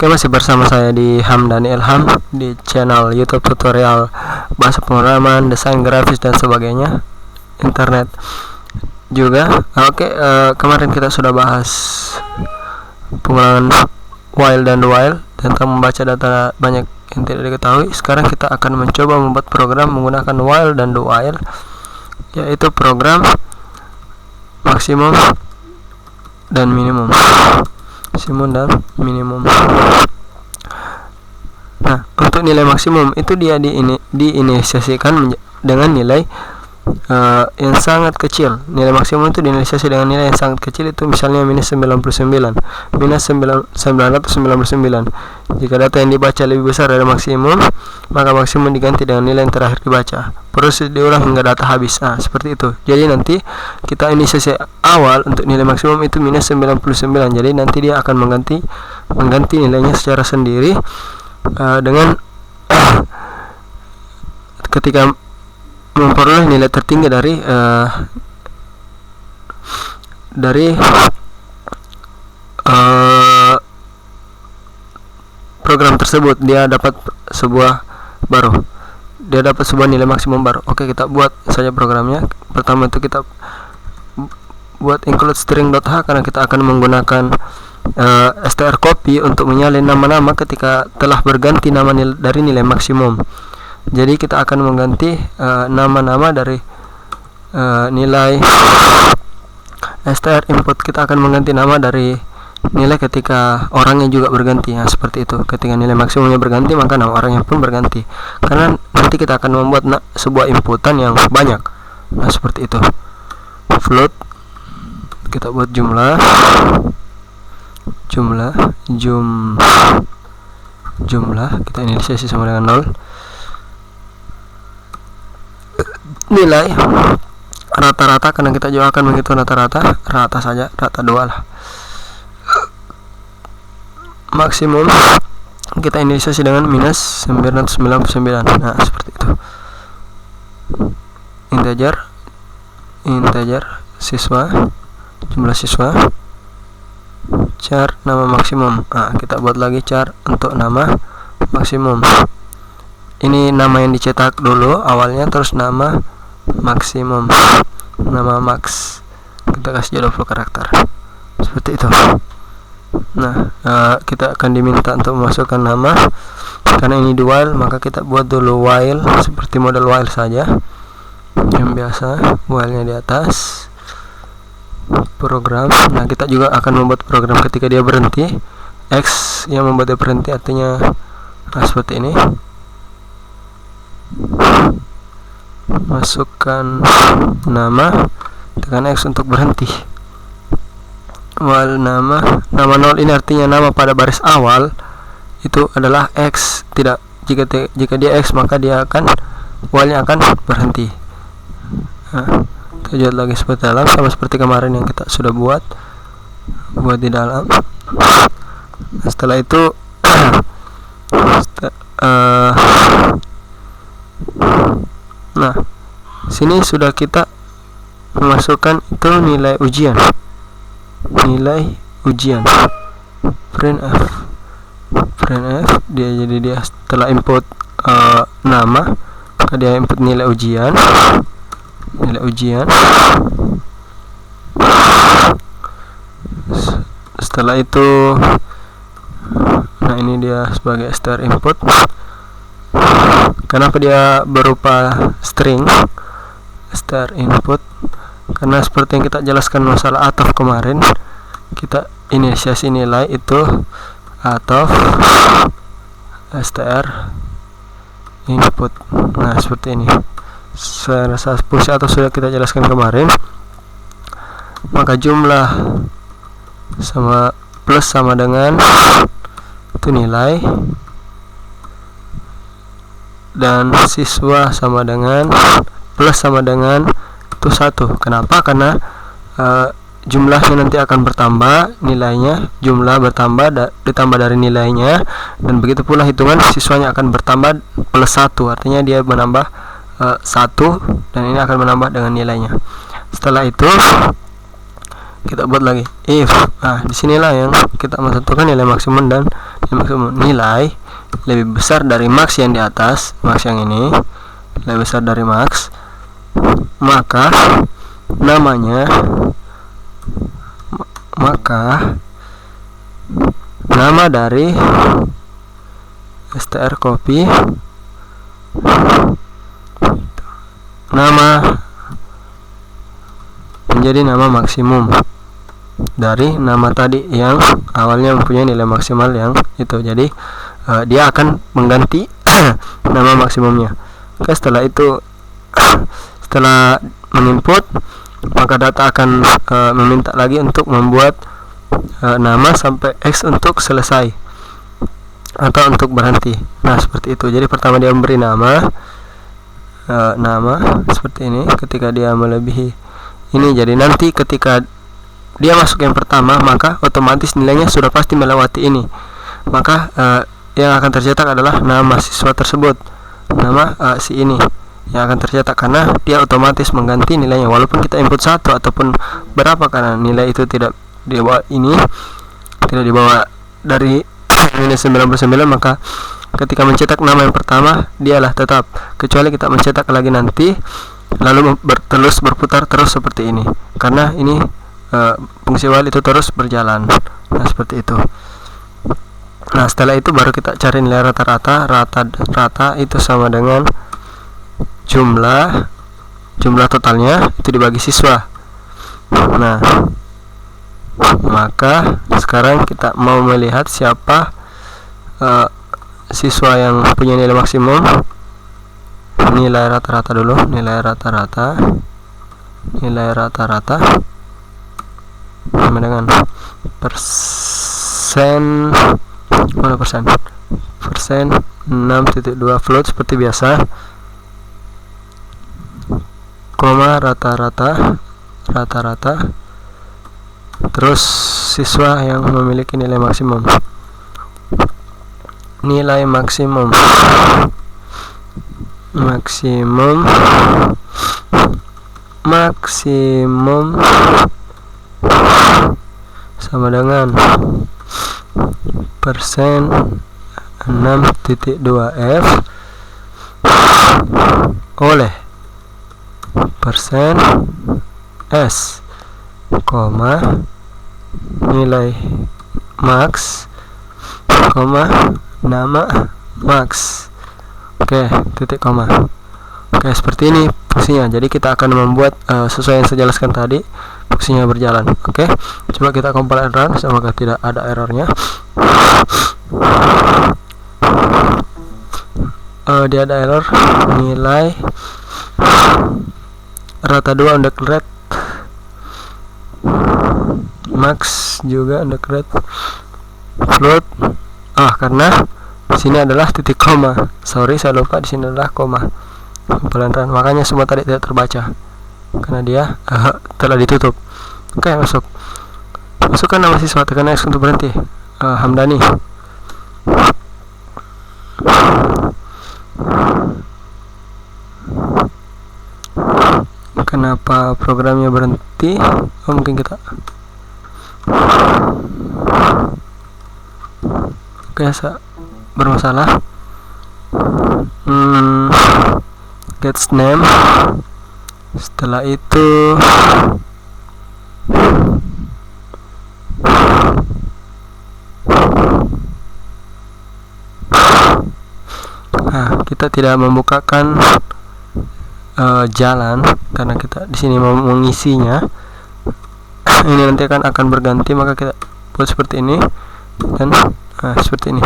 Oke, masih bersama saya di Hamdan Ilham di channel YouTube tutorial bahasa pemrograman, desain grafis dan sebagainya, internet juga. Oke, kemarin kita sudah bahas pengulangan while dan while tentang membaca data banyak yang tidak diketahui. Sekarang kita akan mencoba membuat program menggunakan while dan do while, yaitu program maksimum dan minimum. Maksimum dan minimum. Nah, untuk nilai maksimum itu dia diinisiasikan dengan nilai yang sangat kecil. Nilai maksimum itu diinisiasi dengan nilai yang sangat kecil, itu misalnya minus 99, minus 999. Jika data yang dibaca lebih besar dari maksimum, maka maksimum diganti dengan nilai yang terakhir dibaca. Proses diulang hingga data habis. Nah, seperti itu. Jadi nanti kita inisiasi awal untuk nilai maksimum itu minus 99. Jadi nanti dia akan mengganti nilainya secara sendiri dengan ketika memperoleh nilai tertinggi dari program tersebut, dia dapat sebuah nilai maksimum baru. Oke, kita buat saja programnya. Pertama itu kita buat include string.h karena kita akan menggunakan strcpy untuk menyalin nama-nama ketika telah berganti nama dari nilai maksimum. Jadi kita akan mengganti nama-nama dari nilai str input. Kita akan mengganti nama dari nilai ketika orangnya juga berganti. Nah, seperti itu. Ketika nilai maksimumnya berganti, maka nama orangnya pun berganti. Karena nanti kita akan membuat sebuah inputan yang banyak. Nah, seperti itu. Float, kita buat jumlah, kita inisiasi sama dengan 0. Nilai rata-rata, karena kita juga akan menghitung rata saja, rata 2 lah. Maksimum kita inisiasi dengan minus 999. Nah, seperti itu. Integer siswa, jumlah siswa, char nama maksimum. Nah, kita buat lagi char untuk nama maksimum. Ini nama yang dicetak dulu awalnya, terus nama maksimum, nama max. Kita kasih 20 karakter. Seperti itu. Nah, kita akan diminta untuk memasukkan nama. Karena ini di while, maka kita buat dulu while seperti model while saja yang biasa, while-nya di atas. Program. Nah, kita juga akan membuat program ketika dia berhenti. X yang membuat dia berhenti, artinya seperti ini. Masukkan nama, tekan X untuk berhenti. While nama 0 ini artinya nama pada baris awal itu adalah X. Tidak, jika dia X maka dia akan while-nya akan berhenti. Nah, kita lihat lagi seperti dalam, sama seperti kemarin yang kita sudah buat di dalam. Setelah itu nah, sini sudah kita memasukkan itu nilai ujian. Printf dia setelah input nama, maka dia input nilai ujian. Setelah itu, nah ini dia sebagai str input. Kenapa dia berupa string str input? Karena seperti yang kita jelaskan masalah ataf kemarin, kita inisiasi nilai itu ataf str input. Nah, seperti ini. Saya rasa pusat atau sudah kita jelaskan kemarin. Maka jumlah sama plus sama dengan itu nilai, dan siswa sama dengan plus sama dengan itu 1. Kenapa? Karena jumlahnya nanti akan bertambah, nilainya jumlah bertambah ditambah dari nilainya, dan begitu pula hitungan siswanya akan bertambah plus 1, artinya dia menambah 1, dan ini akan menambah dengan nilainya. Setelah itu kita buat lagi if. Nah, disinilah yang kita menentukan nilai maksimum dan maksimum nilai lebih besar dari max yang di atas, max yang ini lebih besar dari max, maka nama dari str copy menjadi nama maksimum dari nama tadi yang awalnya mempunyai nilai maksimal yang itu. Jadi dia akan mengganti nama maksimumnya. Oke, setelah itu setelah menginput, maka data akan meminta lagi untuk membuat nama sampai X untuk selesai atau untuk berhenti. Nah, seperti itu. Jadi pertama dia memberi nama seperti ini. Ketika dia melebihi ini, jadi nanti ketika dia masuk yang pertama, maka otomatis nilainya sudah pasti melewati ini. Maka yang akan tercetak adalah nama siswa tersebut, nama si ini yang akan tercetak, karena dia otomatis mengganti nilainya walaupun kita input 1 ataupun berapa, karena nilai itu tidak dibawa dari minus 99, maka ketika mencetak nama yang pertama dialah tetap, kecuali kita mencetak lagi nanti lalu terus berputar terus seperti ini, karena ini fungsi while itu terus berjalan. Nah, seperti itu. Nah, setelah itu baru kita cari nilai rata-rata. Rata itu sama dengan jumlah totalnya itu dibagi siswa. Nah, maka sekarang kita mau melihat siapa siswa yang punya nilai maksimum. Nilai rata-rata dulu, nilai rata-rata sama dengan persen 6.2 float seperti biasa, koma rata-rata, terus siswa yang memiliki nilai maksimum. Maksimum sama dengan persen 6.2 F oleh persen S, nilai max, nama max. Oke, titik koma. Oke, seperti ini fungsinya. Jadi kita akan membuat sesuai yang saya jelaskan tadi, fungsinya berjalan. Oke, coba kita compile and run, semoga tidak ada errornya. Dia ada error, nilai rata 2 undeclared, max juga undeclared, float. Karena di sini adalah titik koma. Sorry, saya lupa, di sini adalah koma. Pelan-pelan, makanya semua tadi tidak terbaca karena dia telah ditutup. Oke, masukkan nama siswa, tekan X untuk berhenti. Hamdani. Kenapa programnya berhenti? Mungkin kita bermasalah. Gets name. Setelah itu kita tidak membukakan jalan karena kita di sini mau mengisinya. Ini nanti akan berganti, maka kita buat seperti ini dan seperti ini.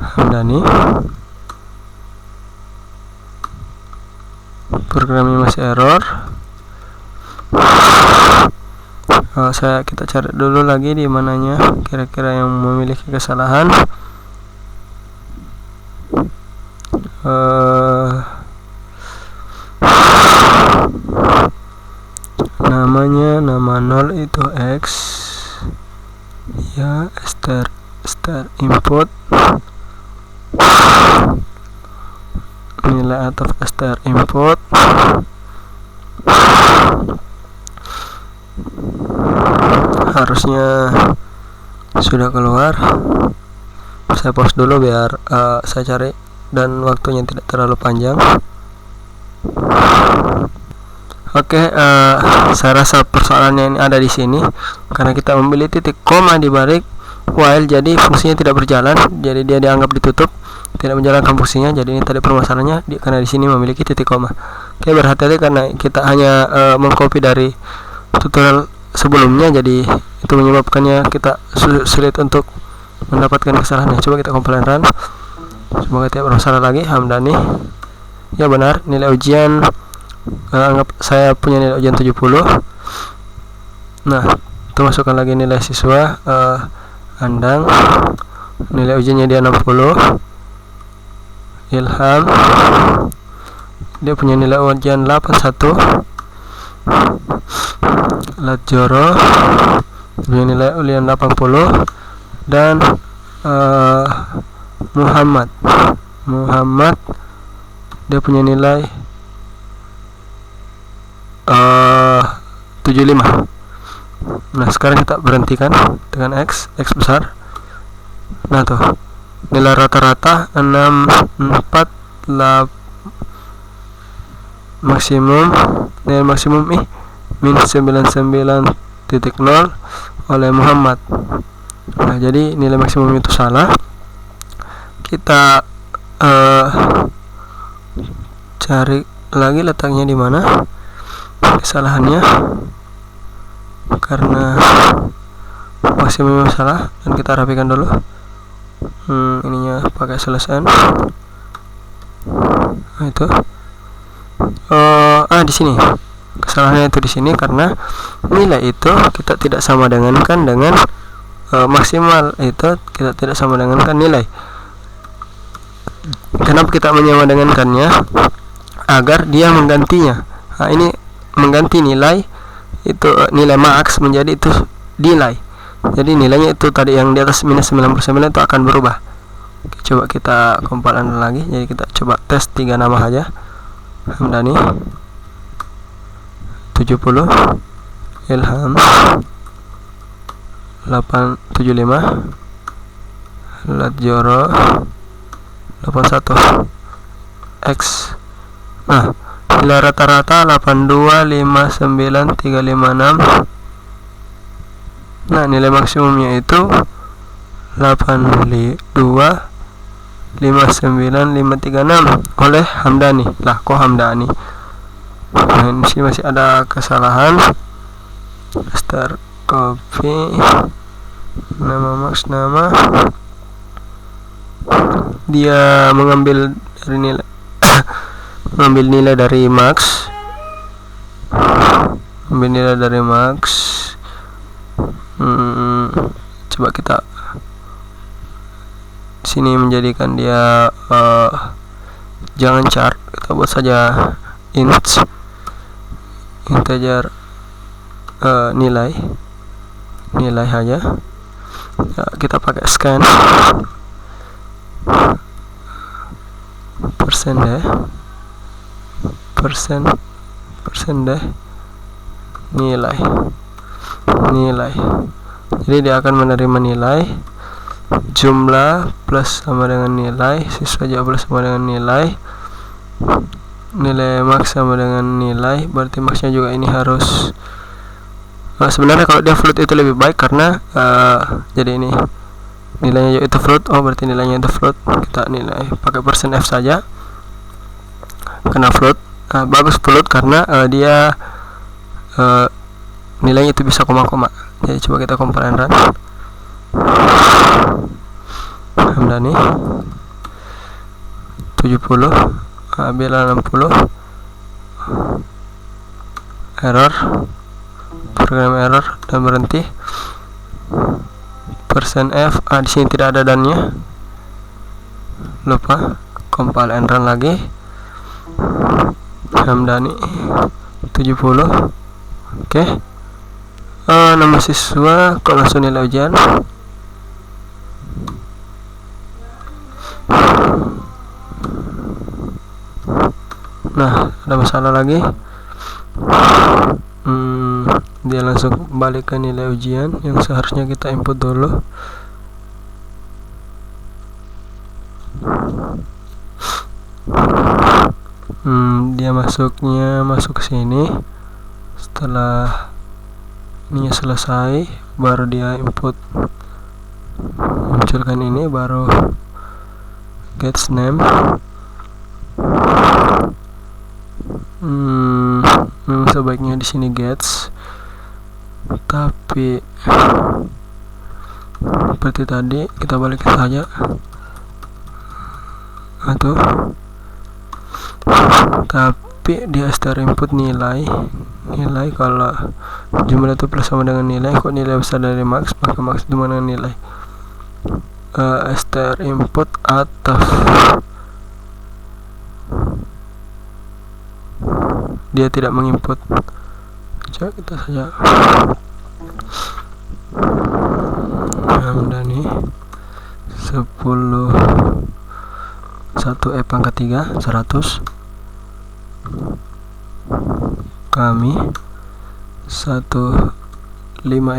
Hamdani, programnya masih error. Kita cari dulu lagi di mananya kira-kira yang memiliki kesalahan. Namanya nama 0 itu X ya, start input, nilai atau start input, harusnya sudah keluar. Saya pause dulu biar saya cari dan waktunya tidak terlalu panjang. Oke, saya rasa persoalannya ini ada di sini karena kita memilih titik koma di balik while, jadi fungsinya tidak berjalan, jadi dia dianggap ditutup, tidak menjalankan fungsinya. Jadi ini tadi permasalahannya karena di sini memiliki titik koma. Oke, berhati-hati karena kita hanya mengcopy dari tutorial sebelumnya, jadi itu menyebabkannya kita sulit untuk mendapatkan kesalahannya. Coba kita compile run, semoga tidak bermasalah lagi. Hamdani, ya benar, nilai ujian anggap saya punya nilai ujian 70. Nah, itu masukkan lagi nilai siswa. Andang, nilai ujiannya dia 60. Ilham, dia punya nilai ujian 81. Latjoro punya nilai ujian 80. Dan Muhammad dia punya nilai 75. Nah, sekarang kita berhentikan dengan X besar. Nah, tuh nilai rata-rata 648, maksimum nilai maksimum minus 99.0 oleh Muhammad. Nah, jadi nilai maksimum itu salah. Kita cari lagi letaknya di mana kesalahannya, karena maksimum salah, dan kita rapikan dulu. Ininya pakai selesai. Nah, itu di sini kesalahannya itu di sini karena nilai itu kita tidak sama dengankan dengan maksimal, itu kita tidak sama dengankan nilai. Kenapa kita menyama dengankannya? Agar dia menggantinya. Nah, ini mengganti nilai itu nilai max menjadi itu nilai. Jadi nilainya itu tadi yang di atas minus 99 itu akan berubah. Oke, coba kita compile lagi. Jadi kita coba tes 3 nama saja. Hamdani 70, Ilham 875, Latjoro 81, X. Nah, nilai rata-rata 8259.356. Nah, nilai maksimumnya itu 8259.536 oleh Hamdani. Lah, kok Hamdani? Nah, ini sih masih ada kesalahan. Start copy nama max, nama dia mengambil dari nilai mengambil nilai dari max, coba kita sini menjadikan dia jangan chart, kita buat saja integer nilai saja. Ya, kita pakai scan persen deh nilai. Jadi dia akan menerima nilai jumlah plus sama dengan nilai, siswa juga plus sama dengan nilai max sama dengan nilai, berarti maxnya juga ini harus sebenarnya kalau dia float itu lebih baik karena jadi ini nilainya itu float. Berarti nilainya itu float, kita nilai pakai persen F saja karena float. Bagus float karena dia nilainya itu bisa koma-koma. Jadi coba kita compile and run. Hamdani 70, Abila 60, error, program error, dan berhenti. Persen F, di sini tidak ada dannya, lupa. Compile and run lagi. Hamdani 70. Oke. Nama siswa kok langsung nilai ujian. Nah, ada masalah lagi. dia langsung balik ke nilai ujian yang seharusnya kita input dulu. Dia masuk ke sini. Setelah ini selesai, baru dia input, munculkan ini, baru gets name. Memang sebaiknya di sini gets, tapi seperti tadi kita balik saja atau tapi dia start input nilai kalau jumlah itu plus sama dengan nilai, kok nilai besar dari max, maka max itu mana nilai. Start input atau dia tidak menginput. Coba kita saja Hamdani 10 1 pangkat 3 100, kami 15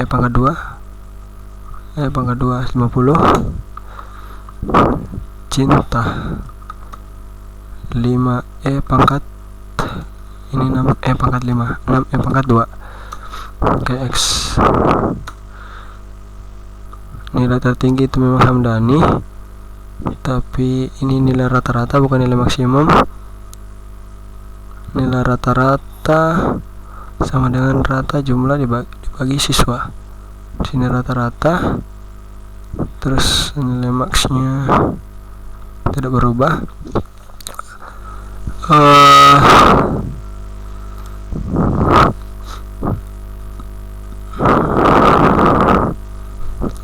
pangkat 2 pangkat 2 50, cinta 5 pangkat ini 6 pangkat 5 6 pangkat 2. Oke, X. Nilai tertinggi itu memang Hamdani, tapi ini nilai rata-rata bukan nilai maksimum. Nilai rata-rata sama dengan rata jumlah dibagi siswa. Di sini rata-rata, terus nilai maksnya tidak berubah.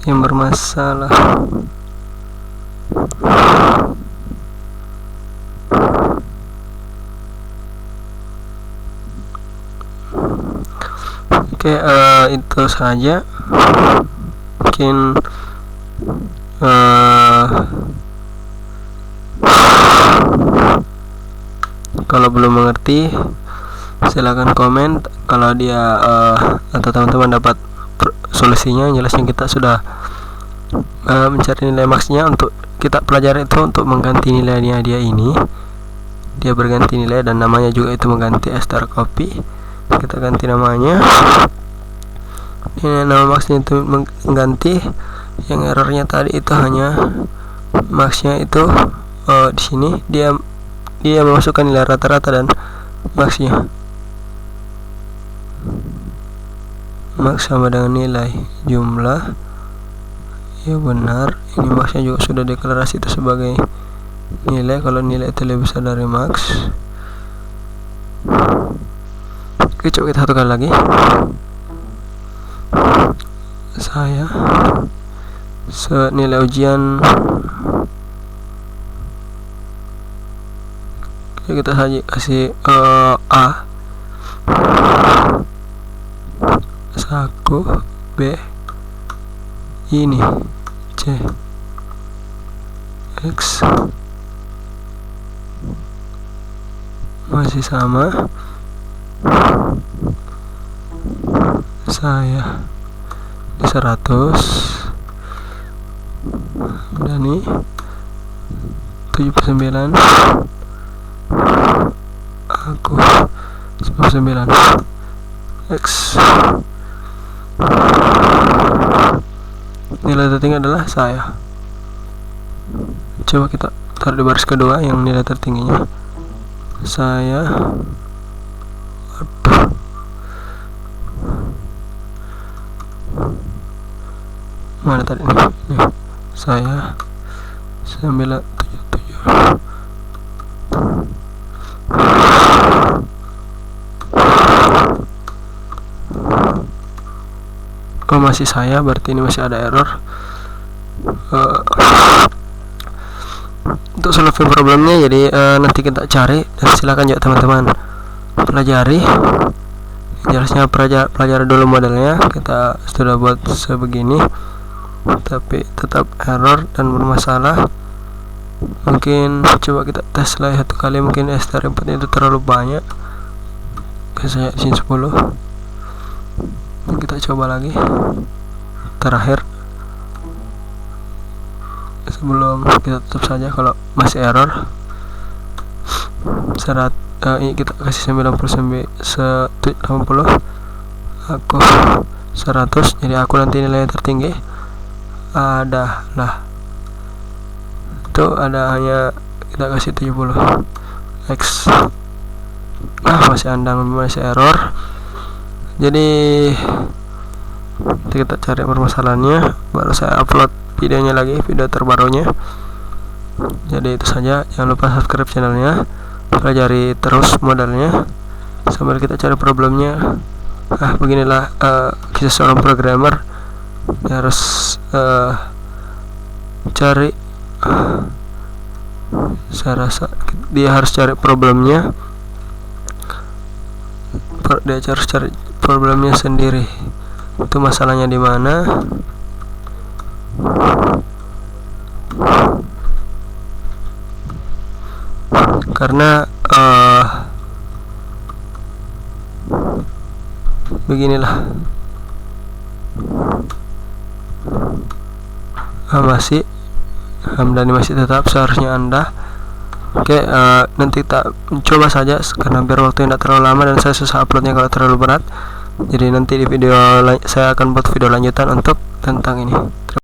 Yang bermasalah itu saja. Mungkin kalau belum mengerti silahkan komen. Kalau dia atau teman-teman dapat solusinya, jelasnya kita sudah mencari nilai maksnya untuk kita pelajari itu untuk mengganti nilainya dia berganti nilai dan namanya juga itu mengganti star copy. Kita ganti namanya, ini nama maksnya itu mengganti. Yang errornya tadi itu hanya maksnya itu di sini dia memasukkan nilai rata-rata dan maksnya. Max sama dengan nilai jumlah, ya benar. Ini maksnya juga sudah deklarasi itu sebagai nilai kalau nilai itu lebih besar dari max. Oke, coba kita satukan lagi. Saya senilai ujian. Oke, kita saja kasih A 1, B ini, C, X masih sama. Saya 100 dan ini 79, aku 99, X. Nilai tertinggi adalah saya. Coba kita taruh di baris kedua yang nilai tertingginya. Saya, aduh, mana tadi nih? Saya 977. Oh, masih saya, berarti ini masih ada error. Untuk solving problemnya, jadi nanti kita cari dan silakan juga teman-teman pelajari. Jelasnya pelajari dulu modelnya. Kita sudah buat sebegini, tapi tetap error dan bermasalah. Mungkin coba kita tes lagi satu kali. Mungkin str inputnya itu terlalu banyak. Oke, saya sini 10. Kita coba lagi terakhir sebelum kita tutup saja. Kalau masih error, ini kita kasih 80, aku 100, jadi aku nanti nilai tertinggi adalah itu hanya kita kasih 70 X. Masih andang, masih error. Jadi kita cari permasalahannya, baru saya upload videonya lagi, video terbarunya. Jadi itu saja, jangan lupa subscribe channelnya, pelajari terus modalnya sambil kita cari problemnya. Beginilah kisah seorang programmer. Dia harus cari, saya rasa dia harus cari problemnya, dia harus cari problemnya sendiri, itu masalahnya di mana. Karena beginilah, masih Hamdani masih tetap seharusnya Anda. Oke, nanti kita coba saja karena biar waktunya tidak terlalu lama dan saya susah uploadnya kalau terlalu berat. Jadi nanti di video saya akan buat video lanjutan untuk tentang ini.